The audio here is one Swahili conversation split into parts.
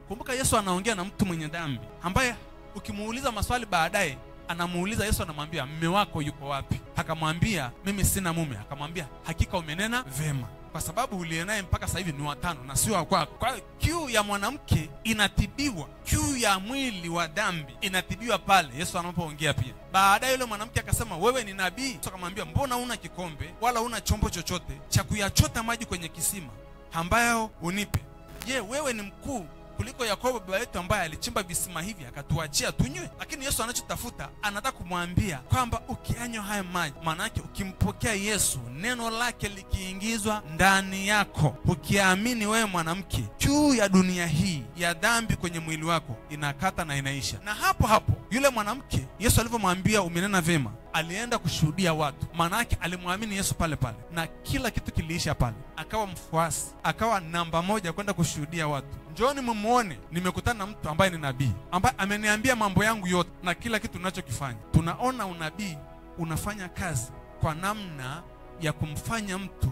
Kumbuka Yesu anaongea na mtu mwenye dhambi ambaye ukimuuliza maswali baadaye anamuuliza, Yesu anamwambia, mume wako yuko wapi? Akamwambia, mimi sina mume. Akamwambia, hakika umenena vema, kwa sababu uliye naye mpaka sasa hivi ni watano na sio wako. Kwa hiyo kiu ya mwanamke inatibiwa, kiu ya mwili wa dhambi inatibiwa pale Yesu anapoongea pia. Baadaye yule mwanamke akasema, wewe ni nabii. Yesu akamwambia, mbona una kikombe wala una chombo chochote cha kuyachota maji kwenye kisima ambayo unipe? Je, wewe ni mkuu kuliko Yakobo baba yetu ambaye alichimba visima hivi akatuachia tunywe? Lakini Yesu anachotafuta, anataka kumwambia kwamba ukianywa haya maji, maana yake ukimpokea Yesu, neno lake likiingizwa ndani yako, ukiamini wewe mwanamke, kiu ya dunia hii ya dhambi kwenye mwili wako inakata na inaisha. Na hapo hapo yule mwanamke Yesu alivyomwambia umenena vema, alienda kushuhudia watu. Maana yake alimwamini Yesu pale pale na kila kitu kiliisha pale. Akawa mfuasi, akawa namba moja kwenda kushuhudia watu. Njooni mumuone, nimekutana na mtu ambaye ni nabii, ambaye ameniambia mambo yangu yote na kila kitu ninachokifanya. Tunaona unabii unafanya kazi kwa namna ya kumfanya mtu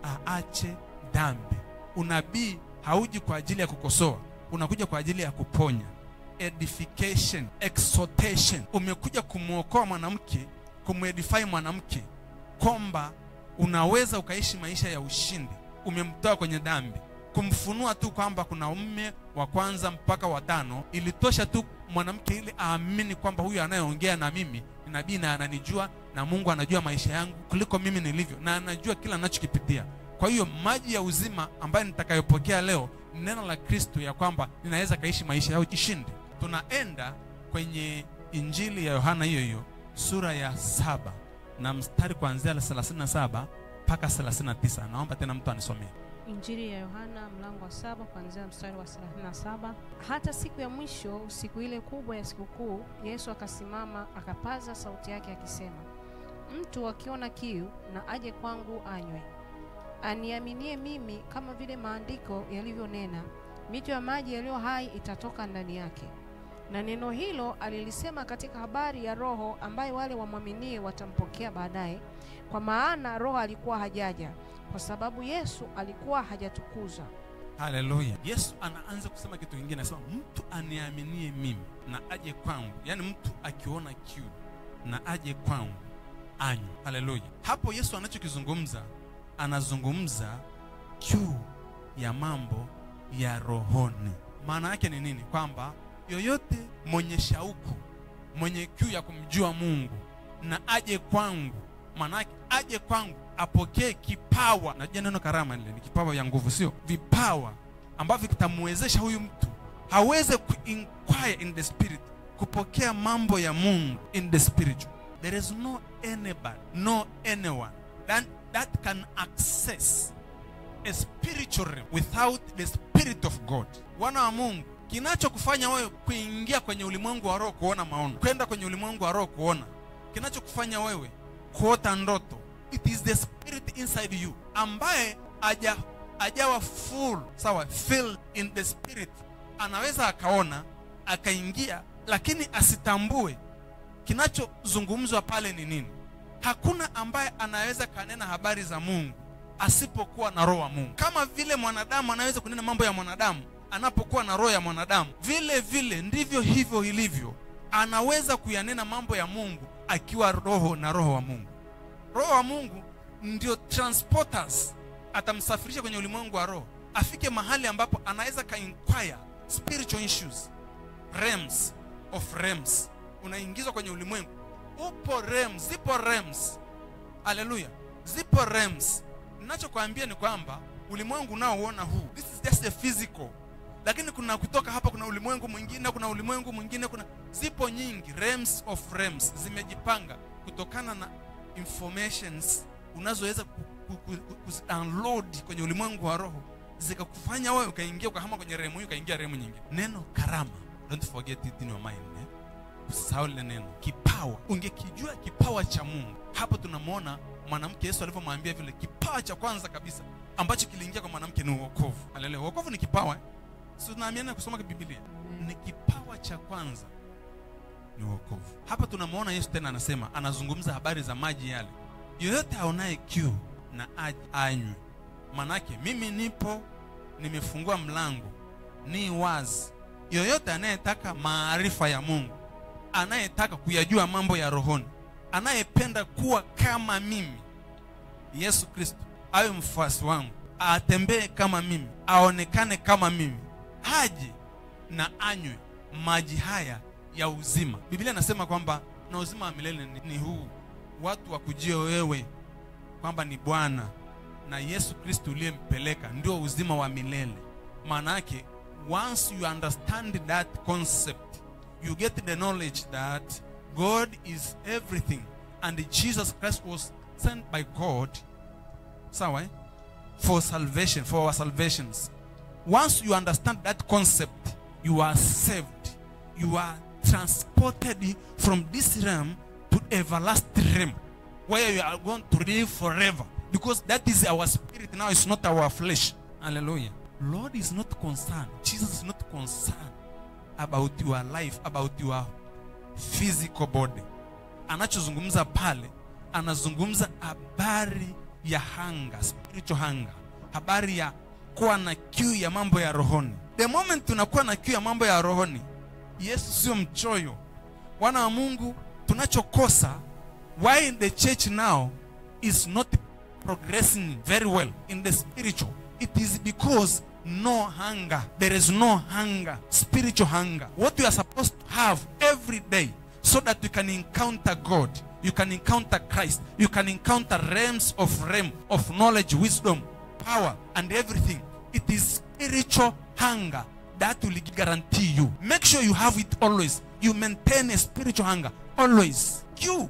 aache dhambi. Unabii hauji kwa ajili ya kukosoa, unakuja kwa ajili ya kuponya. Edification, exhortation. Umekuja kumuokoa mwanamke, kumedify mwanamke kwamba unaweza ukaishi maisha ya ushindi. Umemtoa kwenye dhambi. Kumfunua tu kwamba kuna mume wa kwanza mpaka wa tano ilitosha tu mwanamke ile aamini kwamba huyu anayeongea na mimi ni nabii na ananijua, na Mungu anajua maisha yangu kuliko mimi nilivyo, na anajua kila ninachokipitia. Kwa hiyo maji ya uzima ambayo nitakayopokea leo ni neno la Kristo, ya kwamba ninaweza kaishi maisha ya ushindi. Tunaenda kwenye Injili ya Yohana hiyo hiyo sura ya 7 na mstari kuanzia 37 mpaka 39. Naomba tena mtu anisomee. Injili ya Yohana mlango wa 7 kuanzia mstari wa 37. Hata siku ya mwisho, siku ile kubwa ya sikukuu, Yesu akasimama akapaza sauti yake akisema, mtu akiona kiu na aje kwangu anywe. Aniaminie mimi, kama vile maandiko yalivyonena, mito ya maji yaliyo hai itatoka ndani yake. Na neno hilo alilisema katika habari ya Roho ambaye wale wamwaminie watampokea baadaye, kwa maana Roho alikuwa hajaja kwa sababu Yesu alikuwa hajatukuzwa. Haleluya. Yesu anaanza kusema kitu kingine, anasema mtu aniaminie mimi na aje kwangu. Yaani mtu akiona kiu na aje kwangu anywe. Haleluya. Hapo Yesu anachokizungumza, anazungumza kiu ya mambo ya rohoni. Maana yake ni nini? Kwamba yoyote mwenye shauku, mwenye kiu ya kumjua Mungu na aje kwangu, maana yake aje kwangu apokee kipawa. Najua neno karama ile ni kipawa ya nguvu, sio? Vipawa ambavyo kitamwezesha huyu mtu haweze kuinquire in the spirit, kupokea mambo ya Mungu in the spiritual. There is no anybody, no anyone that can access a spiritual realm without the Spirit of God. Wana wa Mungu, kinachokufanya wewe kuingia kwenye ulimwengu wa roho kuona maono, kwenda kwenye ulimwengu wa roho kuona, kinachokufanya wewe kuota ndoto, it is the spirit inside you ambaye ajawa full, sawa, filled in the spirit. Anaweza akaona akaingia, lakini asitambue kinachozungumzwa pale ni nini. Hakuna ambaye anaweza kanena habari za Mungu asipokuwa na roho wa Mungu. Kama vile mwanadamu anaweza kunena mambo ya mwanadamu anapokuwa na roho ya mwanadamu, vile vile ndivyo hivyo ilivyo, anaweza kuyanena mambo ya Mungu akiwa roho na roho wa Mungu. Roho wa Mungu ndio transporters, atamsafirisha kwenye ulimwengu wa roho, afike mahali ambapo anaweza inquire spiritual issues, realms of realms. Unaingizwa kwenye ulimwengu, upo realms, zipo realms. Haleluya, zipo realms. Ninachokuambia ni kwamba ulimwengu unaoona huu, this is just a physical, lakini kuna kutoka hapa kuna ulimwengu mwingine, kuna ulimwengu mwingine, kuna zipo nyingi, realms of realms zimejipanga kutokana na informations unazoweza kudownload kwenye ulimwengu wa roho, zikakufanya wewe ukaingia ukahama kwenye rehemu hiyo ukaingia rehemu nyingine. Neno karama, don't forget it in your mind. Usisahau ile neno kipawa. Ungekijua kipawa cha Mungu, hapo tunamuona mwanamke Yesu alivyomwambia vile, kipawa cha kwanza kabisa ambacho kiliingia kwa mwanamke ni wokovu. Haleluya. Wokovu ni kipawa. Sio tunaambiana kusoma Biblia. Ni kipawa cha kwanza ni wokovu. Hapa tunamuona Yesu tena anasema, anazungumza habari za maji yale. Yoyote aonaye kiu na anywe. Manake mimi nipo, nimefungua mlango ni wazi. Yoyote anayetaka maarifa ya Mungu, anayetaka kuyajua mambo ya rohoni, anayependa kuwa kama mimi Yesu Kristo, awe mfuasi wangu, atembee kama mimi, aonekane kama mimi, haje na anywe maji haya ya uzima. Biblia inasema kwamba na uzima wa milele ni huu, watu wakujie wewe kwamba ni Bwana na Yesu Kristo uliyempeleka, ndio uzima wa milele. Maana yake, once you understand that concept, you get the knowledge that God is everything and Jesus Christ was sent by God, sawa, for salvation, for our salvations. Once you understand that concept, you are saved. You are transported from this realm to everlasting realm, where you are going to live forever, because that is our spirit now, it's not our flesh. Hallelujah. Lord is not concerned, Jesus is not concerned about your life, about your physical body. Anachozungumza pale, anazungumza habari ya hanga, spiritual hunger, habari ya kuwa na kiu ya mambo ya rohoni. The moment tunakuwa na kiu ya mambo ya rohoni, Yesu sio mchoyo. Wana wa Mungu, tunachokosa, why the church now is not progressing very well in the spiritual, it is because no hunger. There is no hunger, spiritual hunger. What we are supposed to have every day, so that you can encounter God, you can encounter Christ, you can encounter realms of knowledge, wisdom, power, and everything. It is spiritual hunger that will guarantee you. Make sure you have it always. You maintain a spiritual hunger always. Kiu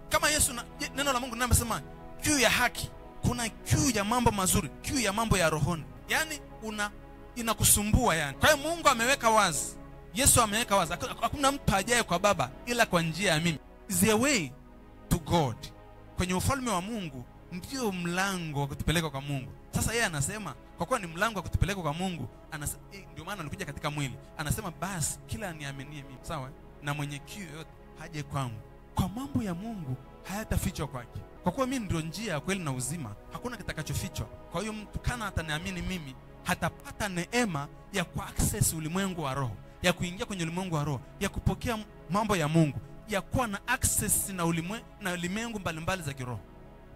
kama Yesu neno la Mungu linasema kiu ya haki, kuna kiu ya mambo mazuri, kiu ya mambo ya rohoni. Yani inakusumbua yani. Kwa hiyo Mungu ameweka wazi, Yesu ameweka wazi, hakuna mtu ajaye kwa Baba ila kwa njia ya mimi. Is a way to God. Kwenye ufalme wa Mungu ndio mlango wa kutupeleka kwa Mungu. Sasa yeye anasema kwa kuwa ni mlango wa kutupeleka kwa Mungu, ndio maana alikuja katika mwili. Anasema basi kila aniaminie mimi, sawa, na mwenye kiu yote haje kwangu. Kwa mambo ya Mungu hayatafichwa kwake. Kwa kuwa mimi ndio njia ya kweli na uzima, hakuna kitakachofichwa. Kwa hiyo mtu kana ataniamini mimi, hatapata neema ya kuaccess ulimwengu wa roho, ya kuingia kwenye ulimwengu wa roho, ya kupokea mambo ya Mungu, ya kuwa na access na ulimwengu mbalimbali za kiroho.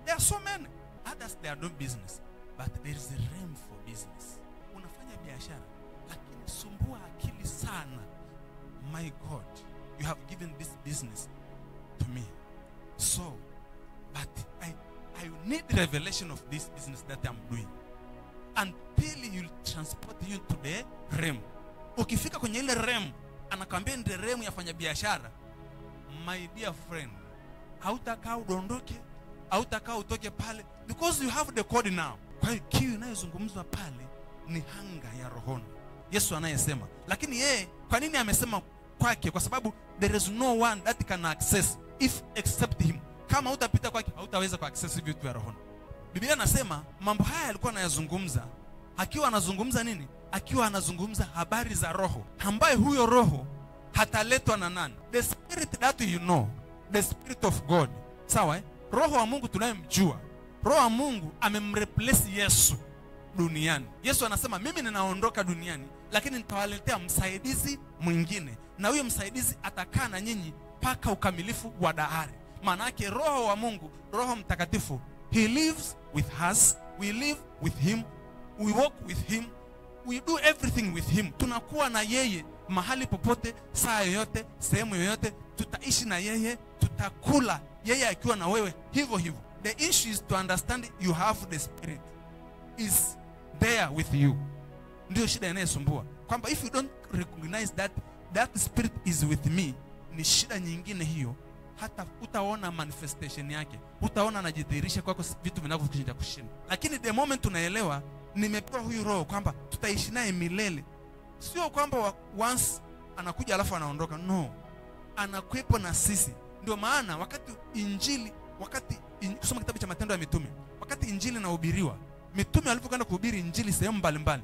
There are so many others, they are doing business, but there is a realm for business. Unafanya biashara lakini sumbua akili sana. My God, you have given this business to me, so but I need revelation of this business that I'm doing until you transport you to the realm. Ukifika kwenye ile realm, anakwambia ndio realm ya fanya biashara. My dear friend, hautakaa udondoke, hautakaa utoke pale, because you have the code now. Kwa hiyo kiu inayozungumzwa pale ni hanga ya rohoni, Yesu anayesema. Lakini yeye kwa nini amesema kwake? Kwa sababu there is no one that can access if except him. Kama hutapita kwake, hautaweza ku access vitu vya rohoni. Biblia inasema mambo haya alikuwa anayazungumza akiwa anazungumza nini? Akiwa anazungumza habari za roho, ambaye huyo roho hataletwa na nani? The spirit that you know, the spirit of God. Sawa, roho wa Mungu tunayemjua. Roho wa Mungu amemreplace Yesu duniani. Yesu anasema mimi ninaondoka duniani, lakini nitawaletea msaidizi mwingine, na huyo msaidizi atakaa na nyinyi mpaka ukamilifu wa dahari. Maana yake roho wa Mungu, Roho Mtakatifu, he lives with us, we live with him, we walk with him, we do everything with him. Tunakuwa na yeye mahali popote, saa yoyote, sehemu yoyote, tutaishi na yeye, tutakula yeye akiwa na wewe hivyo hivyo. The issue is to understand you have the spirit is there with you. Ndio shida inayosumbua, kwamba if you don't recognize that spirit is with me, ni shida nyingine hiyo. Hata utaona manifestation yake, utaona anajidhihirisha kwako vitu vinavyokushinda kushinda. Lakini the moment tunaelewa nimepewa huyu roho kwamba tutaishi naye milele, sio kwamba once anakuja alafu anaondoka. No, anakuepo na sisi. Ndio maana wakati injili, kusoma kitabu cha Matendo ya Mitume, wakati injili inahubiriwa, mitume walipokwenda kuhubiri injili sehemu mbalimbali,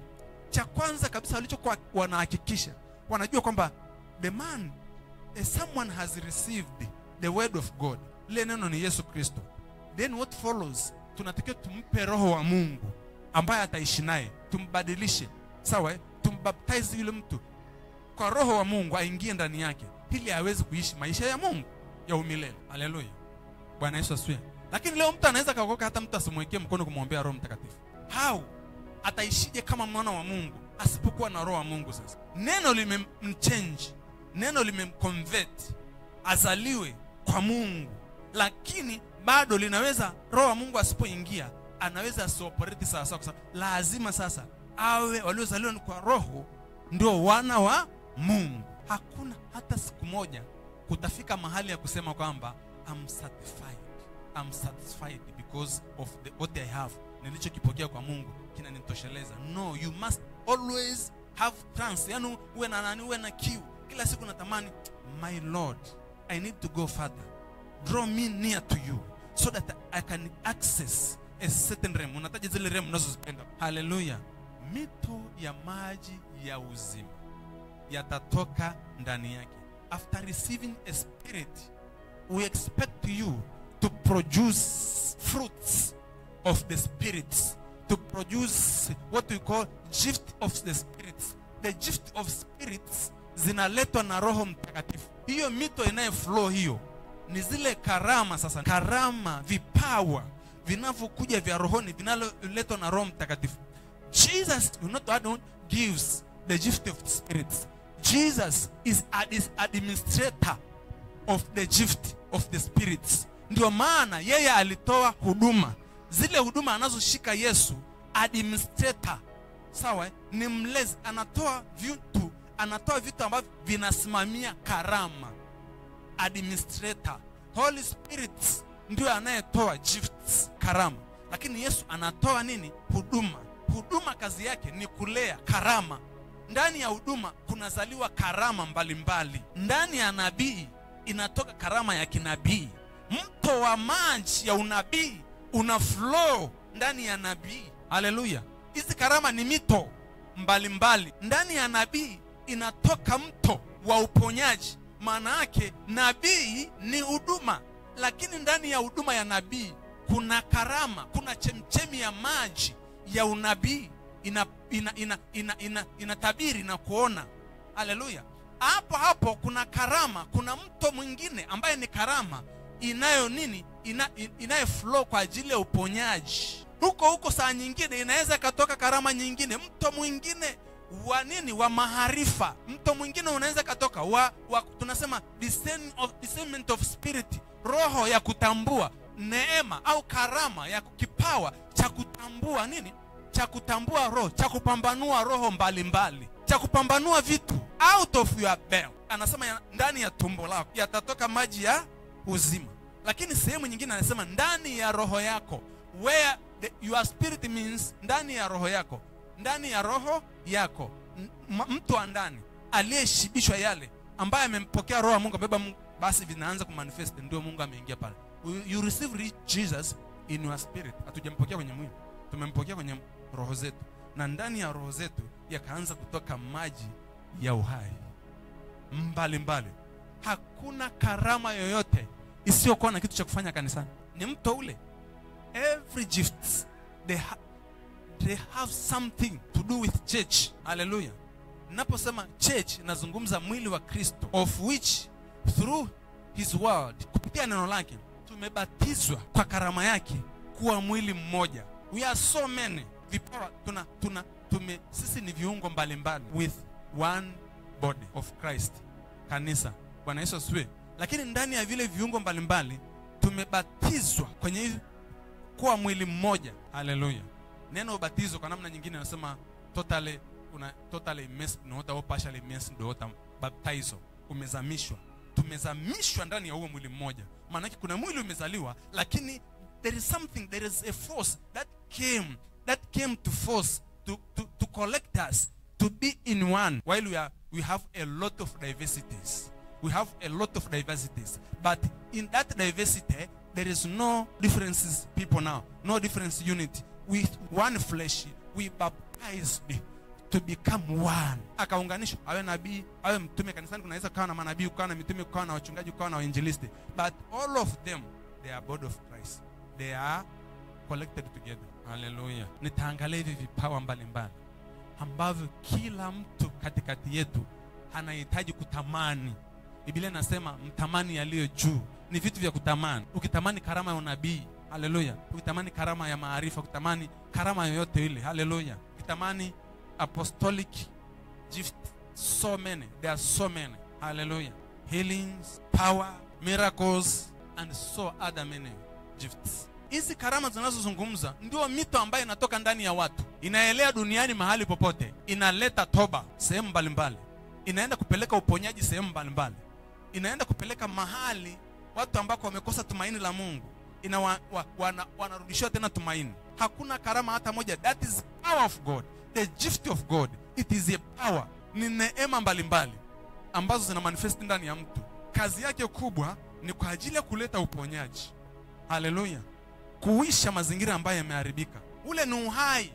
cha kwanza kabisa walichokuwa wanahakikisha, wanajua kwamba the man, someone has received the word of God. Ile neno ni Yesu Kristo. Then what follows, tunatakiwa tumpe roho wa Mungu ambaye ataishi naye, tumbadilishe. Sawa, kumbaptize yule mtu kwa roho wa Mungu aingie ndani yake ili aweze kuishi maisha ya Mungu ya umilele. Haleluya. Bwana Yesu asifiwe. Lakini leo mtu anaweza kaokoka hata mtu asimwekee mkono kumwombea Roho Mtakatifu. How? Ataishije kama mwana wa Mungu asipokuwa na roho wa Mungu? Sasa neno limemchange, neno limemconvert azaliwe kwa Mungu, lakini bado linaweza, roho wa Mungu asipoingia anaweza asioperate sawa sawa, kwa sababu lazima sasa awe waliozaliwa kwa roho ndio wana wa Mungu. Hakuna hata siku moja kutafika mahali ya kusema kwamba I'm satisfied because of what I have, nilichokipokea kwa Mungu kinanitosheleza. No, you must always have trance. Yani uwe na nani, uwe na kiu kila siku, natamani, my Lord, I need to go further, draw me near to you so that I can access a certain realm. Unataja zile realm unazozipenda. Hallelujah. Mito ya maji ya uzima yatatoka ndani yake. After receiving a spirit, we expect you to produce fruits of the spirits, to produce what we call gift of the spirits. The gift of spirits zinaletwa na Roho Mtakatifu. Hiyo mito inayoflow hiyo ni zile karama. Sasa karama, vipawa vinavyokuja vya rohoni vinaloletwa na Roho Mtakatifu. Jesus not gives the gift of the spirits. Jesus is administrator of the gift of the spirits. Ndio maana yeye alitoa huduma. Zile huduma anazoshika Yesu, administrator. Sawa, ni mlezi, anatoa vitu ambavyo vinasimamia karama. Administrator. Holy Spirit ndio anayetoa gifts, karama. Lakini Yesu anatoa nini? Huduma. Huduma kazi yake ni kulea karama. Ndani ya huduma kunazaliwa karama mbalimbali. Ndani ya nabii inatoka karama ya kinabii. Mto wa maji ya unabii una flow ndani ya nabii. Haleluya. Hizi karama ni mito mbalimbali. Ndani ya nabii inatoka mto wa uponyaji. Maana yake nabii ni huduma, lakini ndani ya huduma ya nabii kuna karama, kuna chemchemi ya maji ya unabii inatabiri na kuona. Haleluya. Hapo kuna karama, kuna mto mwingine ambaye ni karama inayo nini, inayo flow kwa ajili ya uponyaji. Huko saa nyingine inaweza katoka karama nyingine, mto mwingine wa nini, wa maharifa. Mto mwingine unaweza katoka tunasema discernment of spirit, roho ya kutambua, neema au karama ya kipawa cha kutambua nini, cha kutambua roho, cha kupambanua roho mbalimbali, cha kupambanua vitu. Out of your belly, anasema ndani ya tumbo lako yatatoka maji ya uzima. Lakini sehemu nyingine anasema ndani ya roho yako, where your spirit means ndani ya roho yako. Ndani ya roho yako, mtu wa ndani aliyeshibishwa yale ambaye amempokea roho wa Mungu, baba Mungu, basi vinaanza kumanifest, ndio Mungu ameingia pale. You receive Jesus in your spirit. Hatujampokea kwenye mwili, tumempokea kwenye roho zetu, na ndani ya roho zetu yakaanza kutoka maji ya uhai mbalimbali. Hakuna karama yoyote isiyokuwa na kitu cha kufanya kanisani. Ni mto ule. Every gifts they have something to do with church. Hallelujah. Ninaposema church nazungumza mwili wa Kristo, of which through his word, kupitia neno lake tumebatizwa kwa karama yake kuwa mwili mmoja. We are so many. Vipawa sisi ni viungo mbalimbali with one body of Christ, kanisa. Bwana Yesu asifiwe. Lakini ndani ya vile viungo mbalimbali tumebatizwa kwenye kuwa mwili mmoja. Hallelujah. Neno ubatizo kwa namna nyingine nasema totally immersed, not partially immersed, ndio baptizo. Umezamishwa. Tumezamishwa ndani ya huo mwili mmoja. Maana yake kuna mwili umezaliwa, lakini there is a force that came to force to collect us to be in one. While we have a lot of diversities. But in that diversity there is no differences people now. No difference unity. With one flesh we baptized to become one. Akaunganishwa, awe nabii, awe mtume. Kanisani kunaweza kuwa na manabii, kuwa na mitume, kuwa na wachungaji, kuwa na wainjilisti, but all of them, they are body of Christ. They are collected together. Hallelujah. Nitaangalia hivi vipawa mbalimbali. ambavyo kila mtu katikati yetu anahitaji kutamani. Biblia inasema mtamani yaliyo juu. Ni vitu vya kutamani. Ukitamani karama ya unabii, haleluya. Ukitamani karama ya maarifa, ukitamani karama yoyote ile, haleluya. Ukitamani apostolic gift, so many, there are so many, haleluya. Healings, power, miracles and so other many gifts. Hizi karama zinazozungumza ndio mito ambayo inatoka ndani ya watu, inaelea duniani mahali popote, inaleta toba sehemu mbalimbali, inaenda kupeleka uponyaji sehemu mbalimbali, inaenda kupeleka mahali watu ambao wamekosa tumaini la Mungu, wanarudishwa tena tumaini. Hakuna karama hata moja. That is power of God, the gift of God. It is a power, ni neema mbalimbali ambazo zina manifest ndani ya mtu. Kazi yake kubwa ni kwa ajili ya kuleta uponyaji, haleluya, kuisha mazingira ambayo yameharibika. Ule ni uhai,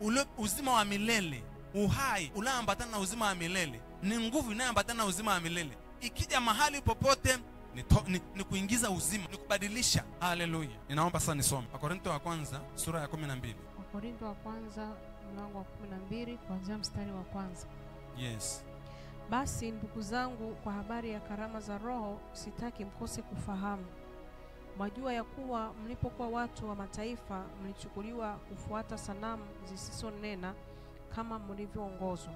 ule uzima wa milele. Uhai unaambatana na uzima wa milele, ni nguvu inayoambatana na uzima wa milele. Ikija mahali popote ni kuingiza uzima, ni kubadilisha. Haleluya. Ninaomba sana nisome Wakorintho wa kwanza sura ya 12. Wakorintho wa kwanza mlango wa 12 kuanzia mstari wa kwanza. Yes. Basi ndugu zangu, kwa habari ya karama za Roho sitaki mkose kufahamu. Mwajua ya kuwa mlipokuwa watu wa mataifa mlichukuliwa kufuata sanamu zisizonena kama mlivyoongozwa.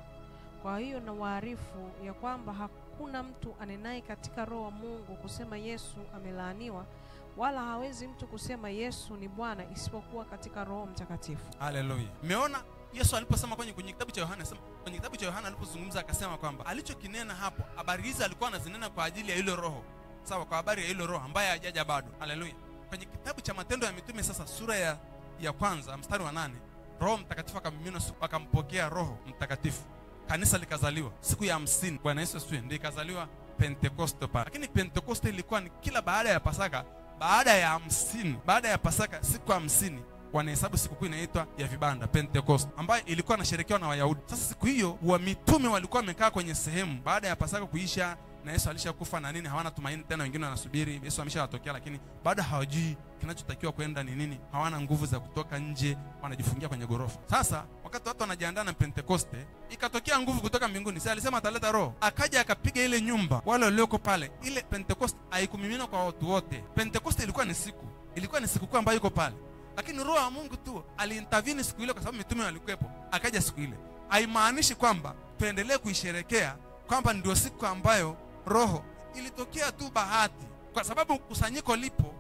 Kwa hiyo na waarifu ya kwamba hakuna mtu anenaye katika Roho wa Mungu kusema Yesu amelaaniwa, wala hawezi mtu kusema Yesu ni Bwana isipokuwa katika Roho Mtakatifu. Haleluya. Umeona Yesu aliposema kwenye kitabu cha Yohana, kwenye kitabu cha Yohana alipozungumza akasema kwamba alichokinena hapo, habari hizi alikuwa anazinena kwa ajili ya ile Roho. Sawa, kwa habari ya ile Roho ambaye hajaja bado. Haleluya. Kwenye kitabu cha Matendo ya Mitume sasa sura ya kwanza mstari wa 8, Roho Mtakatifu akamimina, akampokea Roho Mtakatifu. Kanisa likazaliwa siku ya 50. Bwana Yesu asifiwe. Ndio ikazaliwa Pentekoste pale. Lakini Pentekoste ilikuwa ni kila baada ya Pasaka, baada ya 50, baada ya Pasaka siku 50 wanahesabu sikukuu inaitwa ya vibanda, Pentecost, ambayo ilikuwa inasherekewa na Wayahudi. Sasa siku hiyo wa mitume walikuwa wamekaa kwenye sehemu baada ya Pasaka kuisha na Yesu alishakufa na nini, hawana tumaini tena, wengine wanasubiri Yesu ameshawatokea, lakini bado hawajui kinachotakiwa kwenda ni nini, hawana nguvu za kutoka nje, wanajifungia kwenye gorofa. Sasa wakati watu wanajiandaa na Pentekoste, ikatokea nguvu kutoka mbinguni. Sasa alisema ataleta Roho, akaja akapiga ile nyumba wale walioko pale. Ile Pentekoste haikumimina kwa watu wote. Pentekoste ilikuwa ni siku ambayo iko pale, lakini Roho wa Mungu tu aliintervene siku ile, kwa sababu mitume walikuwepo, akaja siku ile. Haimaanishi kwamba tuendelee kuisherekea kwamba ndio siku ambayo Roho ilitokea tu bahati, kwa sababu kusanyiko lipo,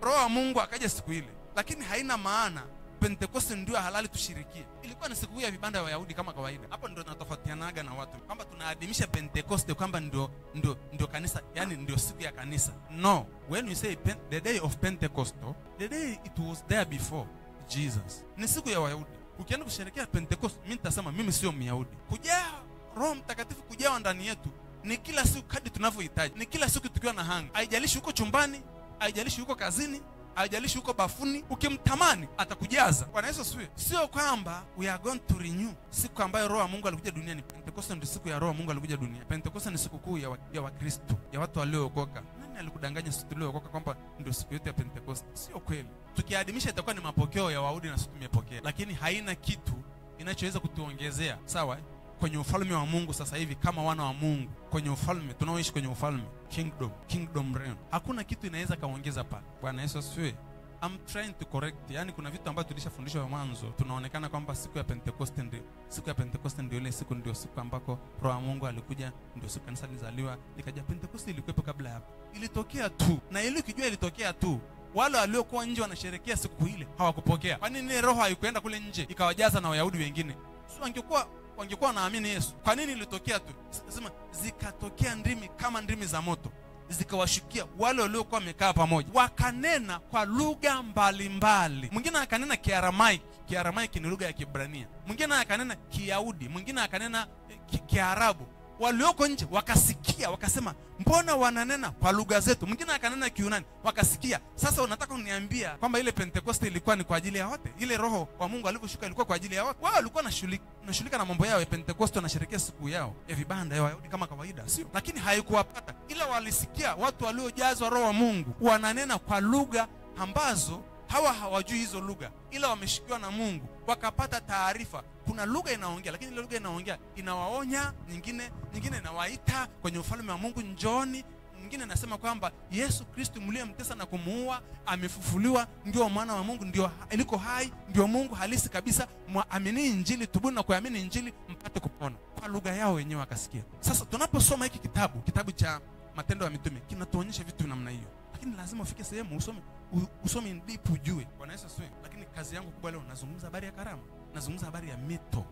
Roho wa Mungu akaja siku ile, lakini haina maana Pentekoste ndio halali tushirikie. Ilikuwa ni siku ya vibanda ya Wayahudi kama kawaida. Hapo ndio tunatofautianaga na watu kwamba tunaadhimisha Pentekoste kwamba ndio kanisa, yani ndio siku ya kanisa. No, when we say the day of Pentecost, the day it was there before Jesus. Ni siku ya Wayahudi. Ukienda kusherehekea Pentecost, mimi nitasema mimi sio Myahudi. Kujaa Roho Mtakatifu kujaa ndani yetu ni kila siku kadri tunavyohitaji. Ni kila siku tukiwa na hanga. Haijalishi uko chumbani, haijalishi uko kazini, haijalishi uko bafuni, ukimtamani atakujaza. Bwana Yesu asifiwe. Sio kwamba we are going to renew siku ambayo Roho wa Mungu alikuja duniani. Pentecost ndio siku ya Roho wa Mungu alikuja duniani. Pentecost ni siku kuu ya Wakristo, ya watu waliookoka. Nani alikudanganya sisi tuliookoka kwamba ndio siku yetu ya Pentecost? Sio kweli. Tukiadhimisha itakuwa ni mapokeo ya Wayahudi na sisi tumepokea, lakini haina kitu inachoweza kutuongezea, sawa, kwenye ufalme wa Mungu sasa hivi kama wana wa Mungu, kwenye ufalme tunaoishi, kwenye ufalme, kingdom reign. Hakuna kitu inaweza kaongeza pale. Bwana Yesu asifiwe. I'm trying to correct. Yani kuna vitu ambavyo tulishafundishwa mwanzo, tunaonekana kwamba siku ya Pentecost ndio ile siku, ndio siku ambako Roho wa Mungu alikuja, ndio siku kanisa lizaliwa, likaja. Pentecost ilikuwepo kabla hapo. Ilitokea tu. Na ile ukijua ilitokea tu, wale waliokuwa nje wanasherehekea siku ile hawakupokea. Kwa nini Roho haikuenda kule nje ikawajaza na Wayahudi wengine? Sio wangekuwa naamini Yesu. Kwa nini ilitokea tu? Sema zikatokea ndimi kama ndimi za moto, zikawashukia wale waliokuwa wamekaa pamoja, wakanena kwa lugha mbalimbali. Mwingine akanena Kiaramaiki ni lugha ya Kiebrania. Mwingine akanena Kiyahudi, mwingine akanena Kiarabu. Walioko nje wakasikia, wakasema mbona wananena kwa lugha zetu? Mwingine akanena Kiyunani, wakasikia. Sasa unataka uniambia kwamba ile Pentecost ilikuwa ni kwa ajili ya wote? Ile Roho wa Mungu alivyoshuka ilikuwa kwa ajili ya wote? Wao walikuwa wanashughulika na mambo yao ya Pentecost, wanasherehekea siku yao ya vibanda ya Wayahudi kama kawaida, sio? Lakini haikuwapata, ila walisikia watu waliojazwa Roho wa Mungu wananena kwa lugha ambazo hawa hawajui hizo lugha, ila wameshikiwa na Mungu, wakapata taarifa kuna lugha inaongea, lakini ile lugha inaongea inawaonya, nyingine inawaita kwenye ufalme wa Mungu, njoni. Nyingine nasema kwamba Yesu Kristo mliyemtesa na kumuua amefufuliwa, ndio mwana wa Mungu, ndio aliko hai, ndio Mungu halisi kabisa. Muamini Injili, tubuni na kuamini Injili mpate kupona. Kwa lugha yao wenyewe wakasikia. Sasa tunaposoma hiki kitabu cha Matendo ya Mitume, kinatuonyesha vitu namna hiyo. Lakini lazima ufike sehemu usome in deep ujue. Bwana Yesu asifiwe. Lakini kazi yangu kubwa leo nazungumza habari ya karama. Nazungumza habari ya mito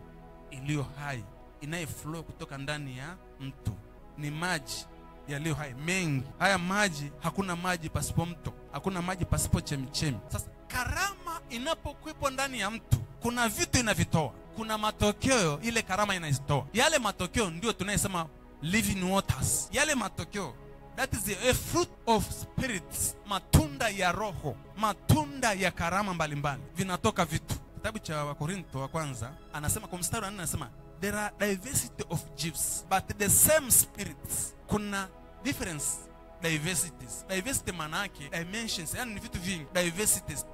iliyo hai inayoflow kutoka ndani ya mtu. Ni maji yaliyo hai mengi. Haya maji, hakuna maji pasipo mto, hakuna maji pasipo chemichemi. Sasa karama inapokuwepo ndani ya mtu, kuna vitu inavitoa, kuna matokeo ile karama inaizitoa. Yale matokeo ndio tunayesema living waters. Yale matokeo, that is a fruit of spirits, matunda ya roho, matunda ya karama mbalimbali, vinatoka vitu. Kitabu cha Wakorintho wa kwanza anasema kwa mstari wa 4 anasema there are diversity of gifts but the same spirits. Kuna difference diversities. Diversity maana yake dimensions, yani ni vitu vingi, diversities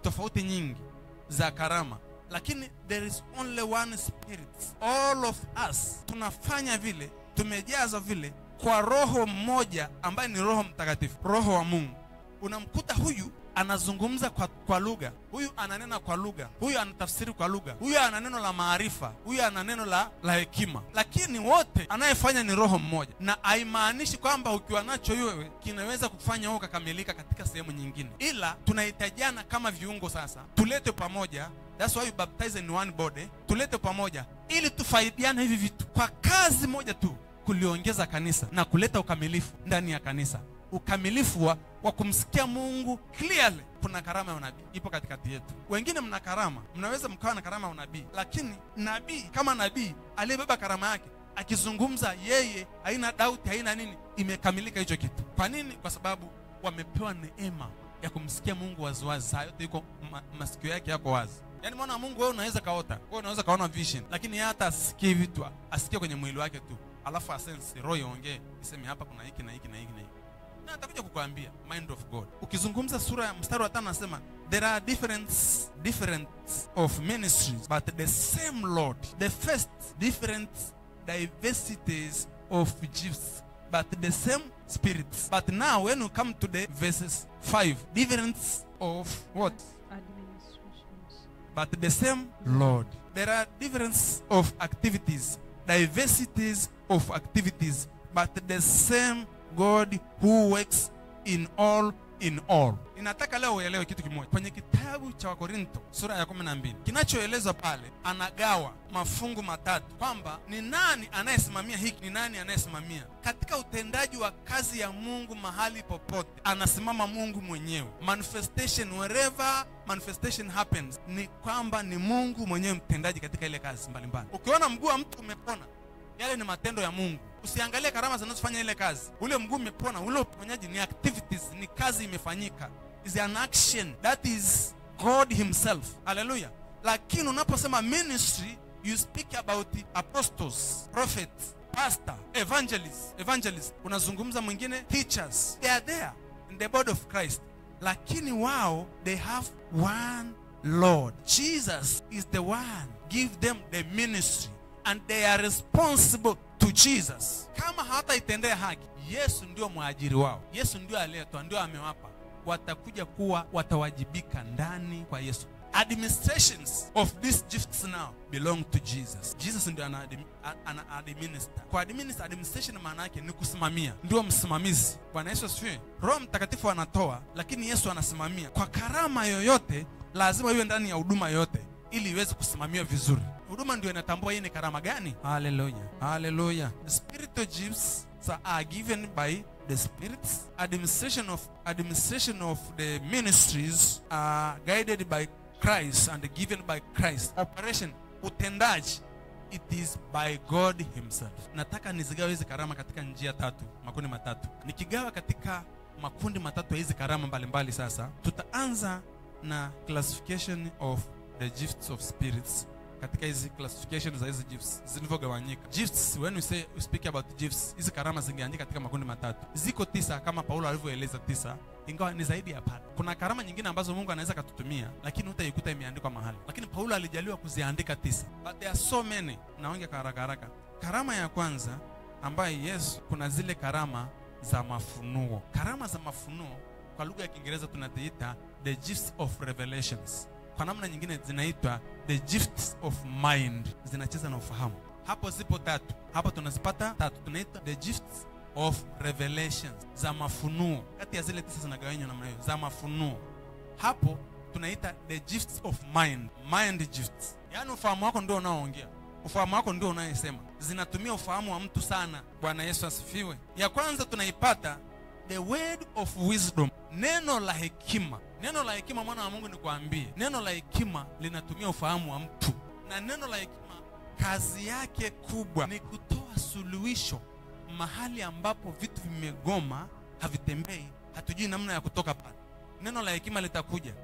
tofauti nyingi za karama, lakini there is only one spirit. All of us tunafanya vile, tumejaza vile kwa roho mmoja ambaye ni Roho Mtakatifu, Roho wa Mungu. Unamkuta huyu anazungumza kwa lugha, huyu ananena kwa lugha, huyu anatafsiri kwa lugha, huyu ana neno la maarifa, huyu ana neno la hekima, lakini wote anayefanya ni roho mmoja. Na haimaanishi kwamba ukiwa nacho wewe kinaweza kufanya wewe kukamilika katika sehemu nyingine, ila tunahitajiana kama viungo. Sasa tulete pamoja, that's why we baptize in one body. Tulete pamoja ili tufaidiane hivi vitu kwa kazi moja tu, kuliongeza kanisa na kuleta ukamilifu ndani ya kanisa, ukamilifu wa kumsikia Mungu clearly. Kuna karama ya unabii ipo katikati yetu. Wengine mna karama, mnaweza mkawa na karama ya unabii, lakini nabii kama nabii aliyebeba karama yake akizungumza, yeye haina doubt, haina nini, imekamilika hicho kitu. Kwa nini? Kwa sababu wamepewa neema ya kumsikia Mungu waziwazi. Saa yote yuko masikio yake yako wazi. Yaani mwana wa Mungu, wewe unaweza kaota, wewe unaweza kaona vision, lakini hata asikie vitu, asikie kwenye mwili wake tu, alafu asense roho iongee iseme hapa kuna hiki na hiki na hiki na hiki, na atakuja kukuambia mind of God. Ukizungumza sura ya mstari wa 5 anasema there are different of ministries but the same Lord. The first different diversities of gifts but the same spirits. But now when you come to the verses 5, difference of what? Administrations. But the same Lord. There are difference of activities, diversities of activities, but the same God who works in all in all. Ninataka leo uelewe kitu kimoja. Kwenye kitabu cha Wakorintho sura ya 12 kinachoelezwa pale, anagawa mafungu matatu kwamba ni nani anayesimamia hiki, ni nani anayesimamia katika utendaji wa kazi ya Mungu. Mahali popote anasimama Mungu mwenyewe. Manifestation, wherever manifestation happens, ni kwamba ni Mungu mwenyewe mtendaji katika ile kazi mbalimbali. Ukiona mguu wa mtu umepona, yale ni matendo ya Mungu. Usiangalie karama zinazofanya ile kazi. Ule mguu umepona, ule uponyaji ni activities, ni kazi imefanyika, is an action, that is God himself. Hallelujah. Lakini unaposema ministry, you speak about the apostles, prophets, pastor, evangelists. Unazungumza mwingine teachers. They are there in the body of Christ, lakini wao they have one Lord. Jesus is the one give them the ministry and they are responsible to Jesus. Kama hata itendea haki, Yesu ndio mwajiri wao, Yesu ndio aliyetoa, ndio amewapa, watakuja kuwa watawajibika ndani kwa Yesu. Administrations of these gifts now belong to Jesus. Jesus ndio ana administer. Kwa administration maana yake ni kusimamia, ndio msimamizi. Bwana Yesu asifiwe. Roho Mtakatifu anatoa, lakini Yesu anasimamia. Kwa karama yoyote lazima iwe ndani ya huduma yoyote ili iweze kusimamiwa vizuri. Huduma ndio inatambua hii ni karama gani. Hallelujah. Hallelujah. The spiritual gifts are given by the spirits. Administration of the ministries are guided by Christ and given by Christ. Operation, utendaji, it is by God himself. Nataka nizigawe hizi karama katika njia tatu, makundi matatu. Nikigawa katika makundi matatu ya hizi karama mbalimbali, sasa tutaanza na classification of the gifts of spirits katika hizi classifications za hizi gifts zilivyogawanyika. Gifts, when we speak about gifts, hizi karama zingeandika katika makundi matatu. Ziko 9 kama Paulo alivyoeleza 9, ingawa ni zaidi ya pale. Kuna karama nyingine ambazo Mungu anaweza kututumia lakini utaikuta imeandikwa mahali. Lakini Paulo alijaliwa kuziandika 9. But there are so many. Naongea kwa haraka. Karama ya kwanza ambayo Yesu, kuna zile karama za mafunuo. Karama za mafunuo kwa lugha ya Kiingereza tunaziita the gifts of revelations. Kwa namna nyingine zinaitwa the gifts of mind, zinacheza na ufahamu. Hapo zipo 3. Hapo tunazipata 3. Tunaita the gifts of revelations, za mafunuo. Kati ya zile 9 zinagawanywa namna hiyo, za mafunuo. Hapo tunaita the gifts of mind gifts. Yaani ufahamu wako ndio unaoongea. Ufahamu wako ndio unayesema. Zinatumia ufahamu wa mtu sana. Bwana Yesu asifiwe. Ya kwanza tunaipata the word of wisdom, neno la hekima. Neno la hekima, mwana wa Mungu nikwambie, neno la hekima linatumia ufahamu wa mtu. Na neno la hekima kazi yake kubwa ni kutoa suluhisho mahali ambapo vitu vimegoma, havitembei, hatujui namna ya kutoka pale. Neno la hekima litakuja.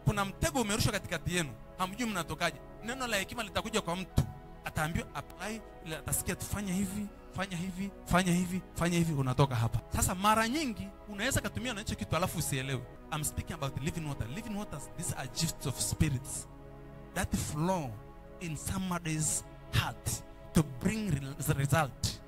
Kuna mtego umerushwa katikati yenu, hamjui mnatokaje. Neno la hekima litakuja kwa mtu, ataambiwa apply, atasikia tufanye hivi, fanya hivi, fanya hivi, fanya hivi, unatoka hapa. Sasa mara nyingi unaweza kutumia na hicho kitu alafu usielewe. I'm speaking about living water. Living waters, these are gifts of spirits that flow in somebody's heart to bring the result,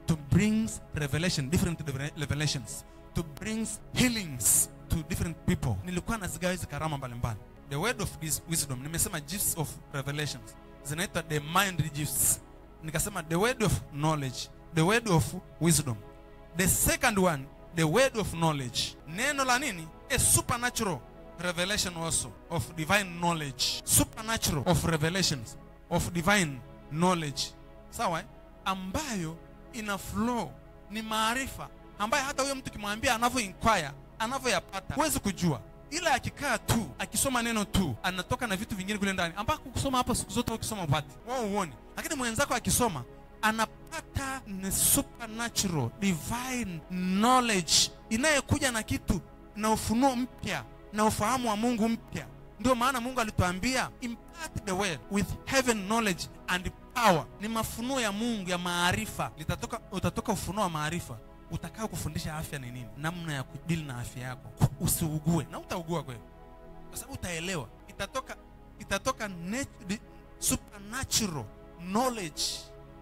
to bring revelation, different revelations, to bring healings to different people. Nilikuwa nazigawa hizi karama mbalimbali. The word of this wisdom, nimesema gifts of revelations, zinaitwa the mind gifts. Nikasema the word of knowledge, the word of wisdom. The second one, the word of knowledge. Neno la nini? A supernatural revelation also of divine knowledge. Supernatural of revelations of divine knowledge. Sawa? Ambayo ina flow, ni maarifa ambayo hata huyo mtu kimwambia anavyo-inquire, anavyoyapata, huwezi kujua. Ila akikaa tu, akisoma neno tu, anatoka na vitu vingine kule ndani ambako kusoma hapo siku zote ukisoma upati wao uone. Lakini mwenzako akisoma anapata ni supernatural divine knowledge inayokuja na kitu na ufunuo mpya na ufahamu wa Mungu mpya. Ndio maana Mungu alituambia impart the word with heaven knowledge and power. Ni mafunuo ya Mungu ya maarifa. Utatoka ufunuo wa maarifa utakao kufundisha afya ni nini, namna ya kudili na afya yako, usiugue. Na utaugua kweli, kwa sababu utaelewa. Itatoka supernatural knowledge,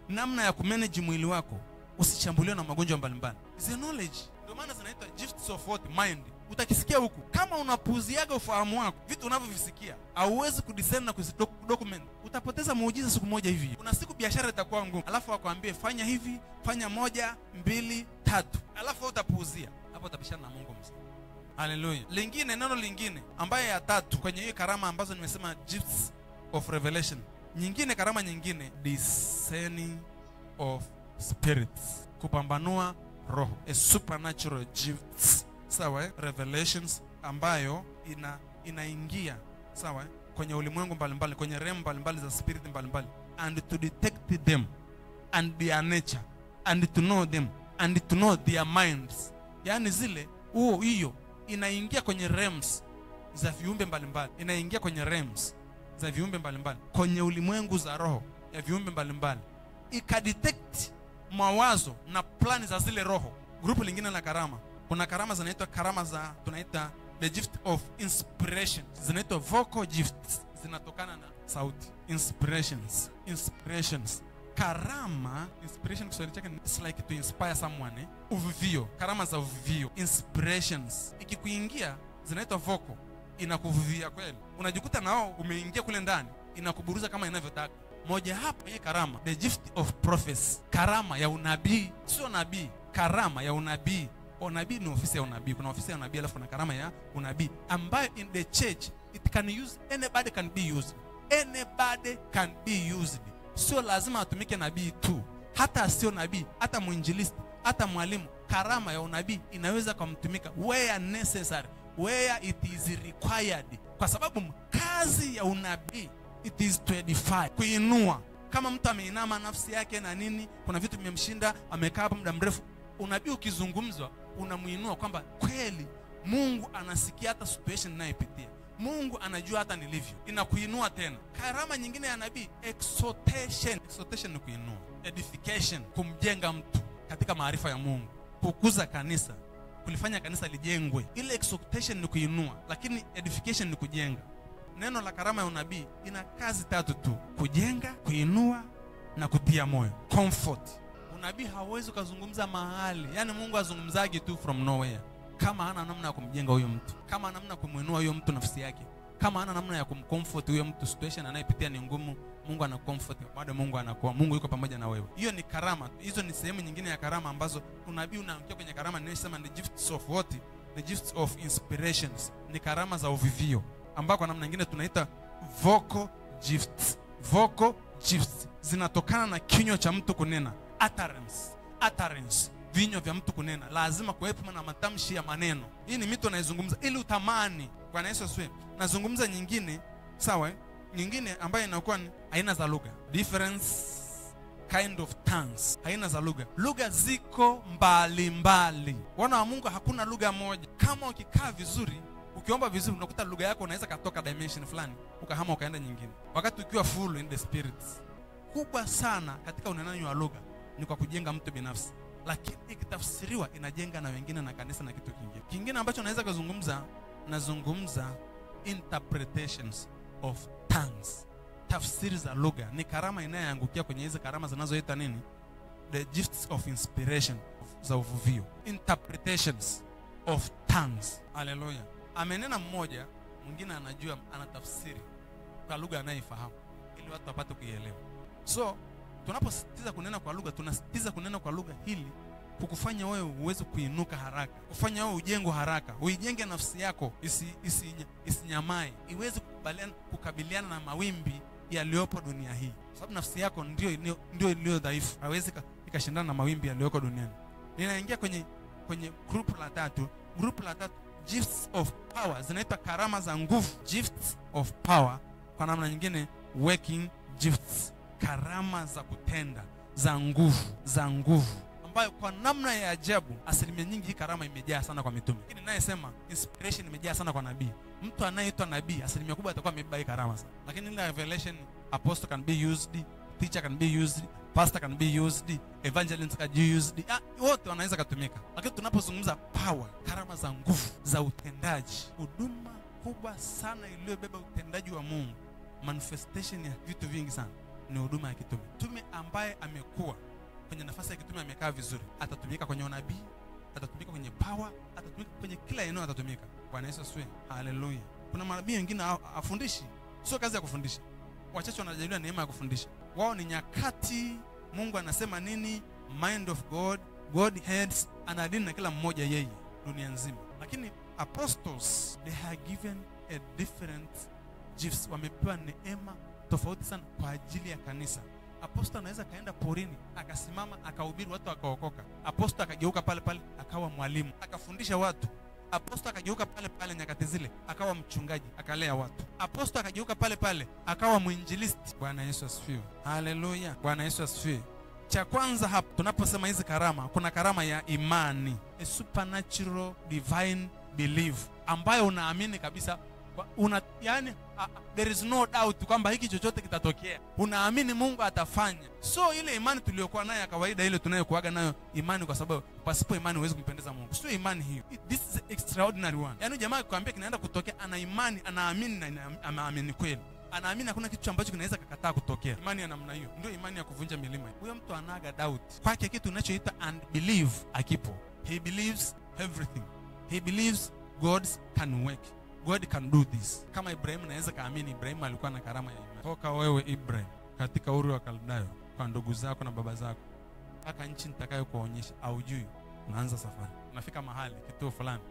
namna ya kumanage mwili wako usichambuliwe na magonjwa mbalimbali. Is knowledge. Ndio maana zinaitwa gifts of what mind. Utakisikia huku, kama unapuuziaga ufahamu wako, vitu unavyovisikia hauwezi kudiscern na kudocument, utapoteza muujiza siku moja hivi. Kuna siku biashara itakuwa ngumu, alafu akwambie fanya hivi, fanya 1, 2, 3, alafu utapuuzia. Hapo utapishana na Mungu mzima. Hallelujah. Lingine, neno lingine ambaye ya 3 kwenye hiyo karama ambazo nimesema gifts of revelation. Nyingine, karama nyingine, discerning of spirits, kupambanua roho. A supernatural gifts. Sawa, revelations ambayo inaingia sawa kwenye ulimwengu mbalimbali, kwenye realm mbalimbali za spirit mbalimbali, and to detect them and their nature and to know them and to know their minds. Yani zile hiyo inaingia kwenye realms za viumbe mbalimbali, inaingia kwenye realms za viumbe mbalimbali, kwenye ulimwengu za roho ya viumbe mbalimbali, ikadetect mawazo na plani za zile roho. Grupu lingine la karama, kuna karama zinaitwa karama za tunaita the gift of inspiration, zinaitwa vocal gifts, zinatokana na sauti. Inspirations. Karama, inspiration Kiswahili chake is like to inspire someone. Uvuvio, karama za uvuvio, inspirations. Ikikuingia zinaitwa vocal, inakuvuvia kweli. Unajikuta nao umeingia kule ndani, inakuburuza kama inavyotaka. Moja hapo hii karama, the gift of prophecy, karama ya unabii, sio nabii, karama ya unabii. Unabii ni ofisi ya unabii. Kuna ofisi ya unabii alafu kuna karama ya unabii ambayo in the church it can use, anybody can be used. Anybody can be used. Sio lazima atumike nabii tu, hata sio nabii, hata mwinjilisti, hata mwalimu. Karama ya unabii inaweza kumtumika where necessary, where it is required, kwa sababu kazi ya unabii it is to edify, kuinua. Kama mtu ameinama nafsi yake na nini, kuna vitu vimemshinda, amekaa hapo muda mrefu, unabii ukizungumzwa unamuinua kwamba kweli Mungu anasikia hata situation ninayopitia. Mungu anajua hata nilivyo, inakuinua tena. Karama nyingine ya nabii, exhortation. Exhortation ni kuinua. Edification, kumjenga mtu katika maarifa ya Mungu, kukuza kanisa, kulifanya kanisa lijengwe. Ile exhortation ni kuinua, lakini edification ni kujenga. Neno la karama ya unabii ina kazi tatu tu: kujenga, kuinua na kutia moyo, comfort. Unabii hauwezi kuzungumza mahali, yani Mungu azungumzaji tu from nowhere, kama hana namna ya kumjenga huyo mtu, kama hana namna ya kumuinua huyo mtu nafsi yake, kama hana namna ya kumcomfort huyo mtu. Situation anayepitia ni ngumu, Mungu anacomfort, bado Mungu anakuwa, Mungu yuko pamoja na wewe. Hiyo ni karama. Hizo ni sehemu nyingine ya karama ambazo unabii unaangukia kwenye karama ninayosema ni gifts of what? The gifts of inspirations. Ni karama za uvivio ambao kwa namna nyingine tunaita vocal gifts. Vocal gifts zinatokana na kinywa cha mtu kunena, utterance, vinywa vya mtu kunena. Lazima kuwepo na matamshi ya maneno. Hii ni mito naizungumza ili utamani. Bwana Yesu asifiwe. Nazungumza nyingine, sawa? Nyingine ambayo inakuwa ni aina za lugha, different kind of tongues, aina za lugha. Lugha ziko mbalimbali. Wana wa Mungu, hakuna lugha moja. Kama ukikaa vizuri, ukiomba vizuri, unakuta lugha yako unaweza katoka dimension fulani ukahama ukaenda nyingine, wakati ukiwa full in the spirits. Kubwa sana katika unenaji wa lugha ni kwa kujenga mtu binafsi, lakini ikitafsiriwa inajenga na wengine na kanisa na kitu kingine. Kingine ambacho naweza kuzungumza, nazungumza interpretations of tongues. Tafsiri za lugha ni karama inayoangukia kwenye hizo karama zinazoita nini? The gifts of inspiration, za uvuvio. Interpretations of tongues. Hallelujah. Amenena mmoja, mwingine anajua, anatafsiri kwa lugha anayoifahamu ili watu wapate kuielewa. So tunapositiza kunena kwa lugha, tunasitiza kunena kwa lugha hili kukufanya wewe uweze kuinuka haraka, kufanya wewe ujengwe haraka, uijenge nafsi yako isinyamae, iweze kukabiliana na mawimbi yaliyopo dunia hii, sababu nafsi yako ndio iliyo dhaifu, haiwezi ikashindana na mawimbi yaliyoko duniani. Ninaingia kwenye group la tatu. Group la tatu, gifts of power, zinaitwa karama za nguvu. Gifts of power, kwa namna nyingine working gifts, karama za kutenda, za nguvu, ambayo kwa namna ya ajabu asilimia nyingi hii karama imejaa sana kwa mitume. Lakini ninayesema inspiration imejaa sana kwa nabii. Mtu anayeitwa nabii asilimia kubwa atakuwa amebeba hii karama sana. Lakini in revelation, apostle can be used, teacher can be used, pastor can be used, evangelist can be used. Wote wanaweza kutumika. Lakini tunapozungumza power, karama za nguvu, za utendaji, huduma kubwa sana iliyobeba utendaji wa Mungu, manifestation ya vitu vingi sana, ni huduma ya kitume. Mtume ambaye amekuwa kwenye nafasi ya kitume, amekaa vizuri, atatumika kwenye unabii, atatumika kwenye power, atatumika kwenye kila eneo, atatumika. Bwana Yesu asifiwe. Haleluya. Kuna manabii wengine afundishi, sio kazi ya kufundisha. Wachache wanajaliwa neema ya kufundisha. Wao ni nyakati, Mungu anasema nini, mind of God heads, anadini na kila mmoja yeye dunia nzima. Lakini apostles, they are given a different gifts, wamepewa neema tofauti sana kwa ajili ya kanisa. Apostle anaweza kaenda porini, akasimama, akahubiri, watu wakaokoka. Apostle akageuka pale pale akawa mwalimu, akafundisha watu. Apostle akageuka pale pale nyakati zile akawa mchungaji, akalea watu. Apostle akageuka pale pale akawa mwinjilisti. Bwana Yesu asifiwe. Haleluya. Bwana Yesu asifiwe. Cha kwanza hapa tunaposema hizi karama, kuna karama ya imani, a supernatural divine belief, ambayo unaamini kabisa, yani there is no doubt kwamba hiki chochote kitatokea. Unaamini Mungu atafanya. So ile imani tuliyokuwa nayo ya kawaida, ile tunayokuaga nayo imani, kwa sababu pasipo imani huwezi kumpendeza Mungu. Sio imani hiyo. This is extraordinary one. Yani jamaa akikwambia kinaenda kutokea, ana imani, anaamini na anaamini kweli. Anaamini hakuna kitu ambacho kinaweza kukataa kutokea. Imani ya namna hiyo ndio imani ya kuvunja milima. Huyo mtu anaga doubt. Kwake kitu unachoita unbelief akipo. He believes everything. He believes God can work. God can do this. Kama Ibrahim anaweza kaamini, Ibrahim alikuwa na karama ya imani. Toka wewe Ibrahim katika Uru wa Kaldayo, kwa ndugu zako na baba zako, mpaka nchi nitakayo kuonyesha, aujui. Unaanza safari, unafika mahali kituo fulani,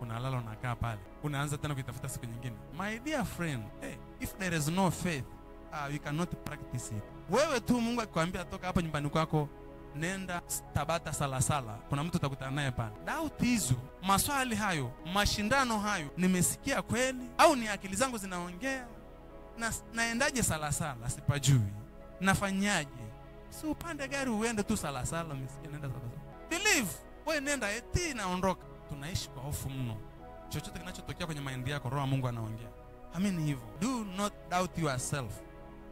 unalala, unakaa pale, unaanza tena kuitafuta siku nyingine. My dear friend, if there is no faith, we cannot practice it. Wewe tu Mungu akikwambia toka hapa nyumbani kwako, nenda Tabata Salasala, kuna mtu utakutana naye pale. Doubt hizo, maswali hayo, mashindano hayo, nimesikia kweli au ni akili zangu zinaongea? Naendaje Salasala sipajui? Nafanyaje? Si upande gari uende tu Salasala, umesikia nenda Salasala. Believe, wewe nenda eti naondoka. Tunaishi kwa hofu mno. Chochote kinachotokea kwenye mind yako, roho Mungu anaongea. Amini hivyo. Do not doubt yourself.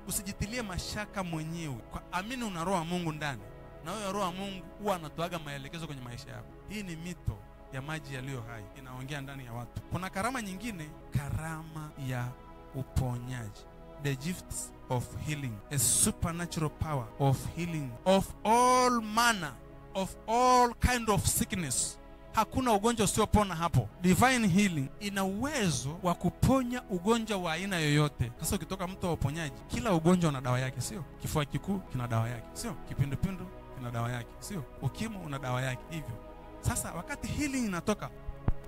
Usijitilie mashaka mwenyewe. Kwa amini una roho wa Mungu ndani. Na huyo roho wa Mungu huwa anatoaga maelekezo kwenye maisha yako. Hii ni mito ya maji yaliyo hai, inaongea ndani ya watu. Kuna karama nyingine, karama ya uponyaji. The gifts of healing, a supernatural power of healing of all manner, of all kind of sickness. Hakuna ugonjwa usiopona hapo. Divine healing ina uwezo wa kuponya ugonjwa wa aina yoyote. Sasa ukitoka mtu wa uponyaji, kila ugonjwa una dawa yake, sio? Kifua kikuu kina dawa yake, sio? Kipindupindu kina dawa yake, sio? Ukimwi una dawa yake, hivyo. Sasa wakati healing inatoka,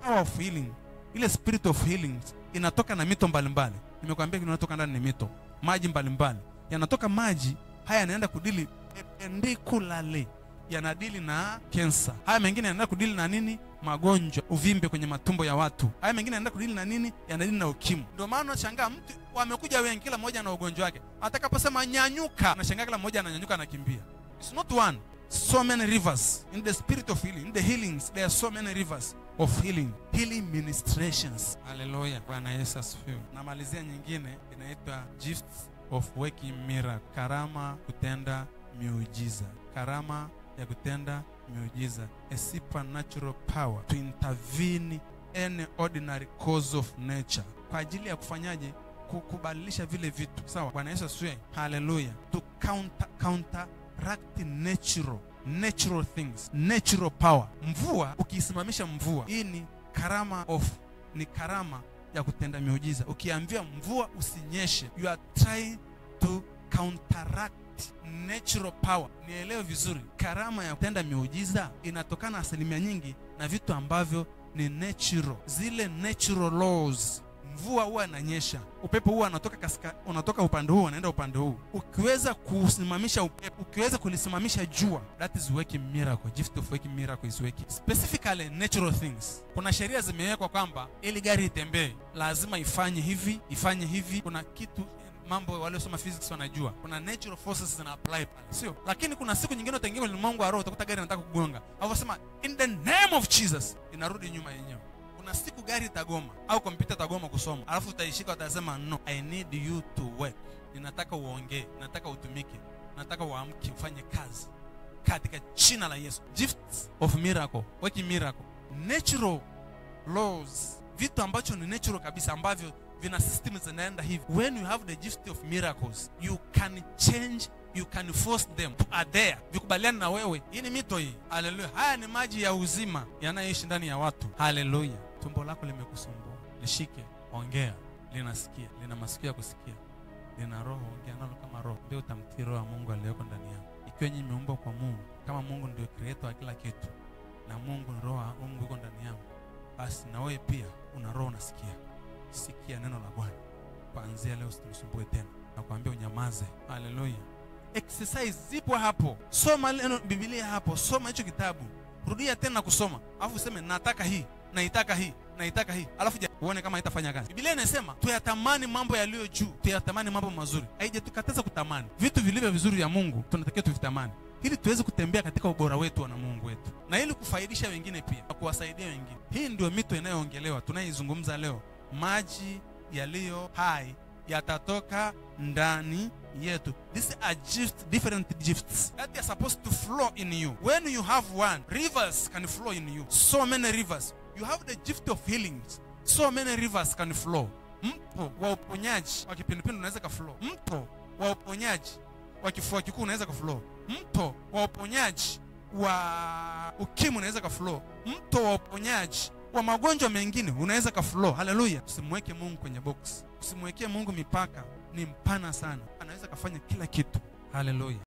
power of healing, ile spirit of healing inatoka na mito mbalimbali. Nimekuambia kinatoka ndani ni mito, maji mbalimbali. Yanatoka maji, haya yanaenda kudili perpendicularly, yanadili na cancer. Haya mengine yanaenda kudili na nini? Magonjwa, uvimbe kwenye matumbo ya watu. Haya mengine yanaenda kudili na nini? Yanadili na ukimwi. Ndio maana unashangaa mtu wamekuja wengi, kila mmoja na ugonjwa wake. Atakaposema nyanyuka, unashangaa kila mmoja ananyanyuka anakimbia. It's not one. So many rivers in the spirit of healing. In the healings, there are so many rivers of healing. Healing ministrations. Hallelujah. Bwana Yesu asifiwe. Namalizia nyingine inaitwa gifts of working miracle. Karama kutenda miujiza. Karama ya kutenda miujiza. A supernatural power to intervene any ordinary cause of nature. Kwa ajili ya kufanyaje? Kubadilisha vile vitu. Sawa. Bwana Yesu asifiwe. Hallelujah. To counteract natural things, natural power. Mvua, ukisimamisha mvua, hii ni karama ya kutenda miujiza. Ukiambia mvua usinyeshe, you are trying to counteract natural power. Nielewe vizuri, karama ya kutenda miujiza inatokana asilimia nyingi na vitu ambavyo ni natural, zile natural laws. Mvua huwa inanyesha, upepo huwa unatoka upande huu unaenda upande huu. Ukiweza kusimamisha upepo, ukiweza kulisimamisha jua, that is working miracle. Gift of working miracle is working. Specifically natural things. Kuna sheria zimewekwa kwamba ili gari itembee lazima ifanye hivi. Kuna kitu, mambo waliosoma physics wanajua. Kuna natural forces zina apply pale, sio? Lakini kuna siku nyingine utaingia kwenye ulimwengu wa roho, utakuta gari inataka kugonga. Au wasema in the name of Jesus, inarudi nyuma yenyewe. Kuna siku gari itagoma au kompyuta itagoma kusoma, alafu utaishika utasema no, I need you to work. Ninataka uongee, ninataka utumike, ninataka uamke ufanye kazi katika jina la Yesu. Gifts of miracle, working miracle. Natural laws, vitu ambacho ni natural kabisa ambavyo vina systems zinaenda hivi. When you have the gift of miracles, you can change, you can force them to adhere, vikubaliana na wewe. Hii ni mito hii. Hallelujah. Haya ni maji ya uzima yanayoishi ndani ya watu. Hallelujah. Tumbo lako limekusumbua, lishike, ongea, linasikia, lina masikio ya kusikia, lina roho, ongea nalo kama roho, ndio utamtii roho wa Mungu aliyeko ndani yako. Ikiwa nyinyi mmeumbwa kwa Mungu, kama Mungu ndio creator wa kila kitu na Mungu ni roho wa Mungu yuko ndani yako, basi na wewe pia una roho unasikia. Sikia neno la Bwana. Kuanzia leo usitusumbue tena. Nakwambia unyamaze. Hallelujah. Exercise zipo hapo. Soma neno Biblia hapo. Soma hicho kitabu. Rudia tena kusoma. Alafu useme nataka hii, naitaka hii, naitaka hii. Alafu uone kama haitafanya kazi. Biblia inasema tuyatamani mambo yaliyo juu, tuyatamani mambo mazuri. Haijatukataza kutamani. Vitu vilivyo vizuri vya Mungu tunatakiwa tuvitamani, ili tuweze kutembea katika ubora wetu na Mungu wetu, na ili kufaidisha wengine pia, na kuwasaidia wengine. Hii ndio mito inayoongelewa tunaizungumza leo. Maji yaliyo hai yatatoka ndani yetu. These are different gifts that are supposed to flow in you. When you have one, rivers can flow in you. So many rivers. You have the gift of healing. So many rivers can flow. Mto wa uponyaji wa kipindupindu unaweza ka flow. Mto wa uponyaji wa kifua kikuu unaweza ka flow. Mto wa uponyaji wa ukimwi unaweza ka flow. Mto wa uponyaji wa magonjwa mengine unaweza ka flow. Hallelujah. Usimweke Mungu kwenye box. Usimwekee Mungu mipaka, ni mpana sana. Anaweza kafanya kila kitu. Hallelujah.